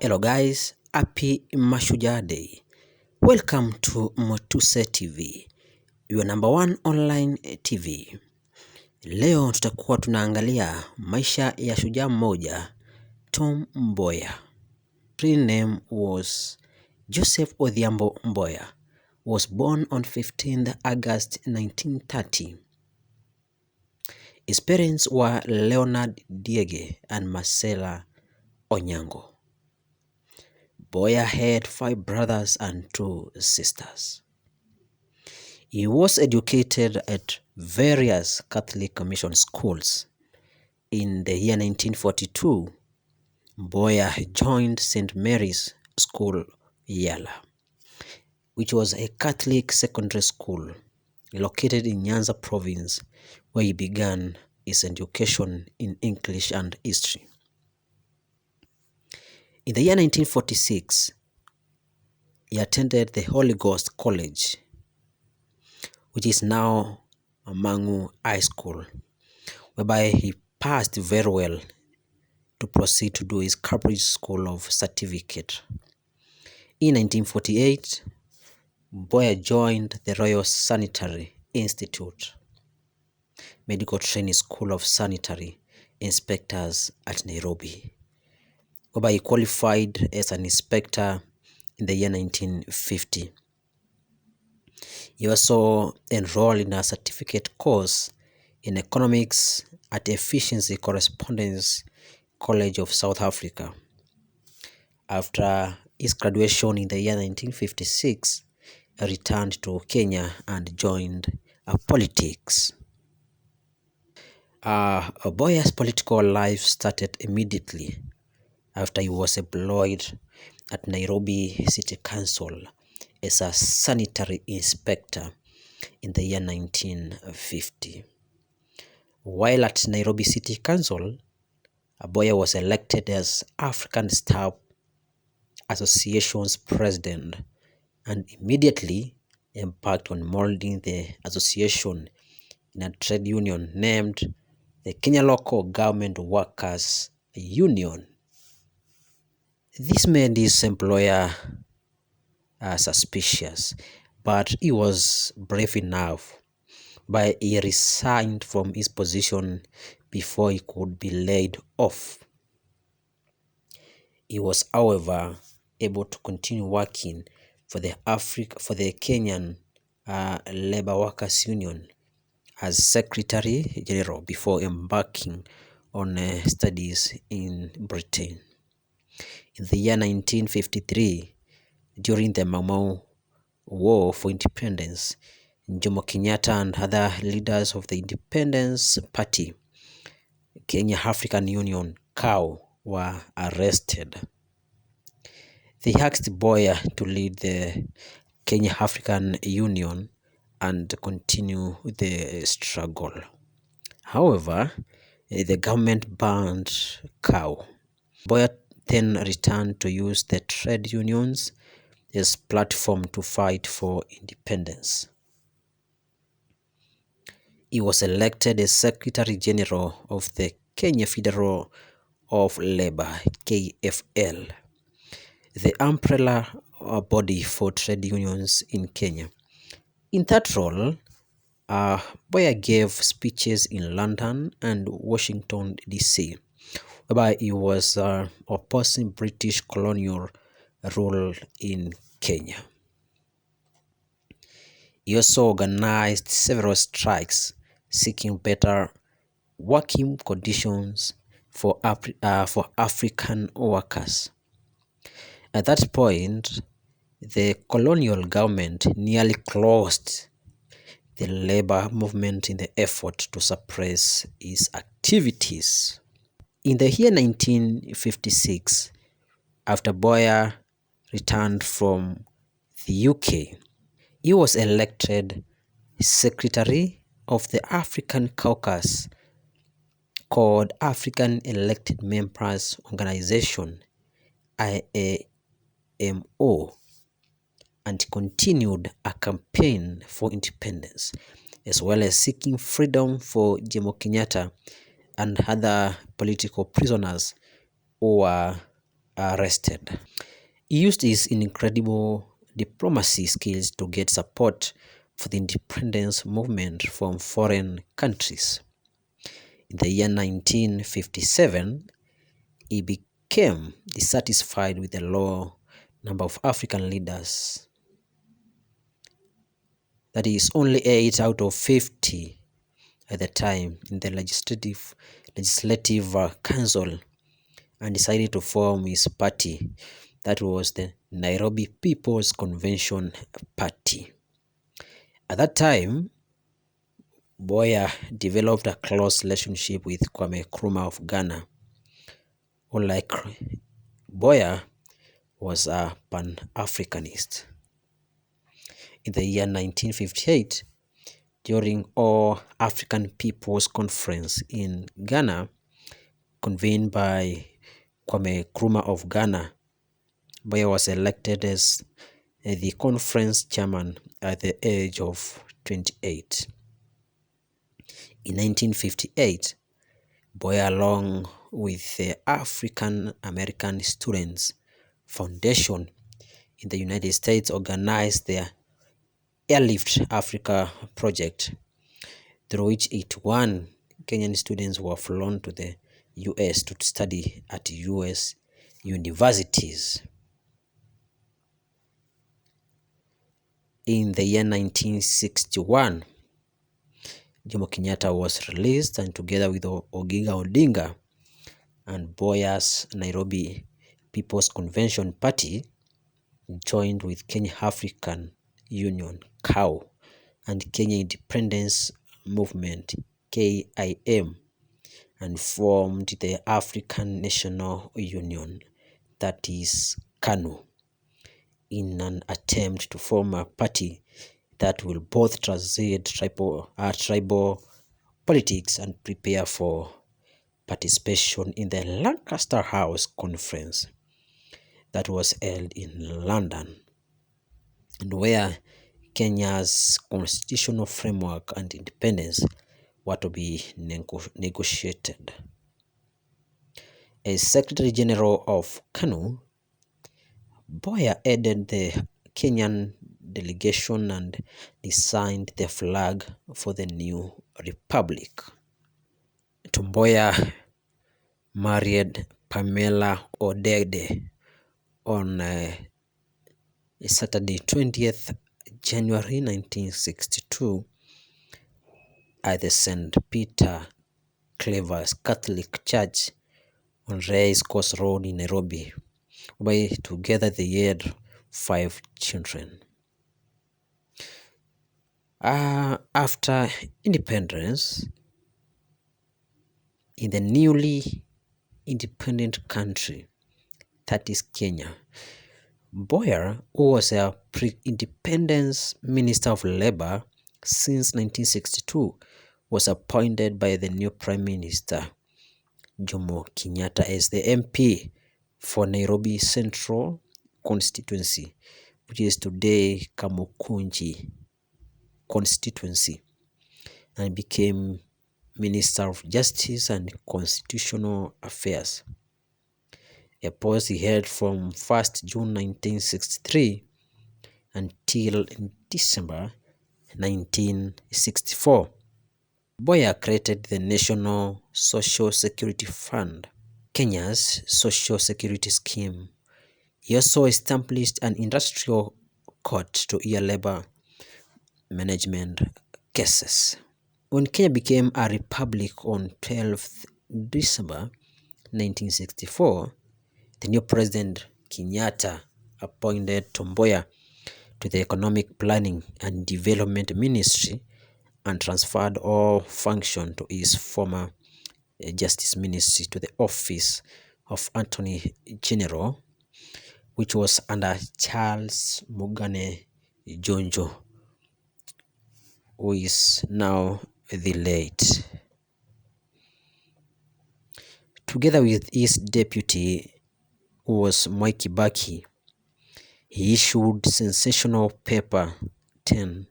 Hello guys, happy Mashujaa Day. Welcome to Motuse TV, your number one online TV. Leo tutakuwa tunaangalia maisha ya shujaa mmoja, Tom Mboya. His name was Joseph Odhiambo Mboya. Was born on 15th August 1930. His parents were Leonard Diege and Marcella Onyango. Mboya had 5 brothers and 2 sisters. He was educated at various Catholic mission schools. In the year 1942, Mboya joined St. Mary's School, Yala, which was a Catholic secondary school located in Nyanza province, where he began his education in English and history. In the year 1946, he attended the Holy Ghost College, which is now Mangu High School, whereby he passed very well to proceed to do his Cambridge School of Certificate. In 1948, Mboya joined the Royal Sanitary Institute, Medical Training School of Sanitary Inspectors at Nairobi, whereby he qualified as an inspector in the year 1950. He also enrolled in a certificate course in economics at Efficiency Correspondence College of South Africa. After his graduation in the year 1956, he returned to Kenya and joined politics. Mboya's political life started immediately after he was employed at Nairobi City Council as a sanitary inspector in the year 1950. While at Nairobi City Council, Mboya was elected as African Staff Association's president and immediately embarked on molding the association in a trade union named the Kenya Local Government Workers Union. This made his employer suspicious, but he was brave enough, but he resigned from his position before he could be laid off. He was, however, able to continue working for the Kenyan Labour Workers Union as Secretary General before embarking on studies in Britain. In the year 1953, during the Mau Mau War for Independence, Jomo Kenyatta and other leaders of the Independence Party, Kenya African Union, KAU, were arrested. They asked Mboya to lead the Kenya African Union and continue the struggle. However, the government banned KAU. Mboya then returned to use the trade unions as platform to fight for independence. He was elected as Secretary General of the Kenya Federal of Labour, KFL, the umbrella body for trade unions in Kenya. In that role, Mboya gave speeches in London and Washington, D.C., whereby he was opposing British colonial rule in Kenya. He also organized several strikes seeking better working conditions for African workers. At that point, the colonial government nearly closed the labor movement in the effort to suppress its activities. In the year 1956, after Mboya returned from the UK, he was elected Secretary of the African Caucus called African Elected Members Organization, IAMO, and continued a campaign for independence, as well as seeking freedom for Jomo Kenyatta and other political prisoners who were arrested. He used his incredible diplomacy skills to get support for the independence movement from foreign countries. In the year 1957, he became dissatisfied with the low number of African leaders. That is only 8 out of 50 at the time in the legislative council, and decided to form his party. That was the Nairobi People's Convention Party. At that time, Mboya developed a close relationship with Kwame Nkrumah of Ghana. Unlike Mboya was a Pan-Africanist. In the year 1958, during All African People's Conference in Ghana, convened by Kwame Nkrumah of Ghana, Mboya was elected as the conference chairman at the age of 28. In 1958, Mboya, along with the African American Students Foundation in the United States, organized the Airlift Africa project, through which 81 Kenyan students were flown to the US to study at US universities. In the year 1961, Jomo Kenyatta was released, and together with Oginga Odinga and Mboya's Nairobi People's Convention Party, joined with Kenya African Union (KAU) and Kenya Independence Movement (KIM), and formed the African National Union, that is KANU, in an attempt to form a party that will both translate tribal politics and prepare for participation in the Lancaster House Conference that was held in London, and where Kenya's constitutional framework and independence were to be negotiated. As Secretary General of KANU, Mboya headed the Kenyan delegation and designed the flag for the new republic. Tom Mboya married Pamela Odede on Saturday, 20th January 1962 at the St. Peter Clavers Catholic Church on Race Course Road in Nairobi, where together they had 5 children. After independence, in the newly independent country, that is Kenya, Mboya, who was a pre-independence Minister of Labor since 1962, was appointed by the new Prime Minister Jomo Kenyatta as the MP for Nairobi Central constituency, which is today Kamukunji constituency, and became Minister of Justice and Constitutional Affairs, a post he held from 1st June 1963 until December 1964. Mboya created the National Social Security Fund, Kenya's social security scheme. He also established an industrial court to hear labor management cases. When Kenya became a republic on 12th December 1964, the new President Kenyatta appointed Tom Mboya to the Economic Planning and Development Ministry and transferred all function to his former Justice Ministry to the office of Attorney General, which was under Charles Mugane Jonjo, who is now the late. Together with his deputy, who was Mwai Kibaki, he issued sensational paper 10,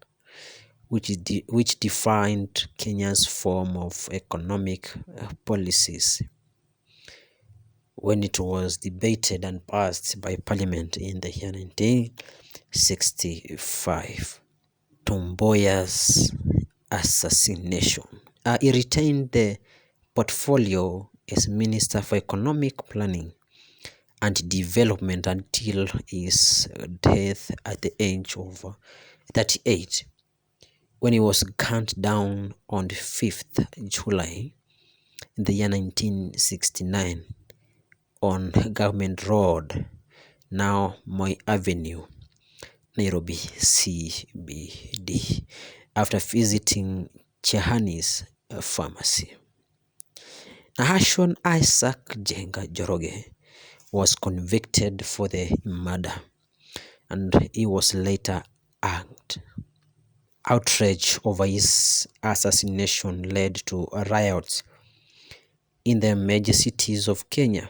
which defined Kenya's form of economic policies. when it was debated and passed by Parliament in the year 1965. Tom Mboya's assassination. He retained the portfolio as Minister for Economic Planning and Development until his death at the age of 38, when he was gunned down on the 5th July in the year 1969 on Government Road, now Moi Avenue, Nairobi CBD, after visiting Chehani's pharmacy. Nahashon Isaac Jenga Joroge was convicted for the murder and he was later hanged. Outrage over his assassination led to riots in the major cities of Kenya.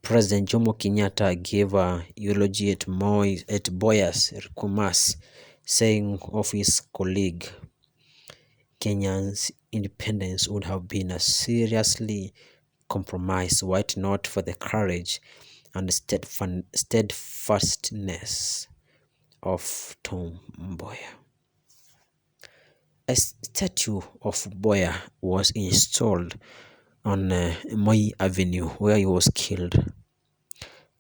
President Jomo Kenyatta gave a eulogy at Mboya's Mass, saying of his colleague, Kenya's independence would have been a seriously compromised were it not for the courage and steadfastness of Tom Mboya. A statue of Mboya was installed on Moi Avenue where he was killed,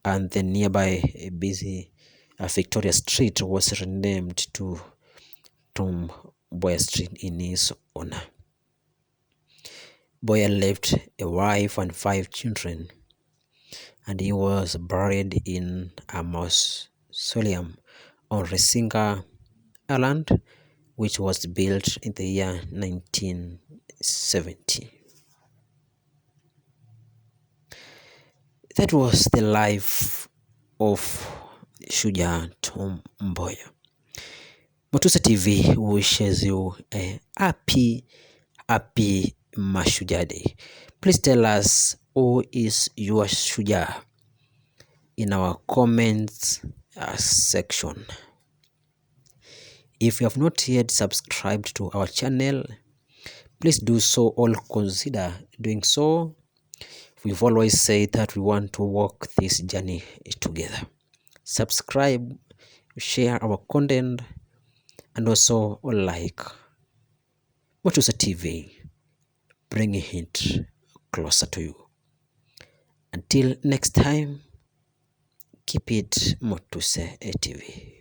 and the nearby busy Victoria Street was renamed to Tom Mboya Street in his honor. Mboya left a wife and 5 children, and he was buried in a mausoleum on Resinga Island, which was built in the year 1970. That was the life of Shujaa Tom Mboya. Motusa TV wishes you a happy Mashujaa Day. Please tell us who is your Shujaa in our comments section. If you have not yet subscribed to our channel, please do so or consider doing so. We've always said that we want to walk this journey together. Subscribe, share our content, and also like Motusa TV, bringing it closer to you. Until next time, keep it Motusa TV.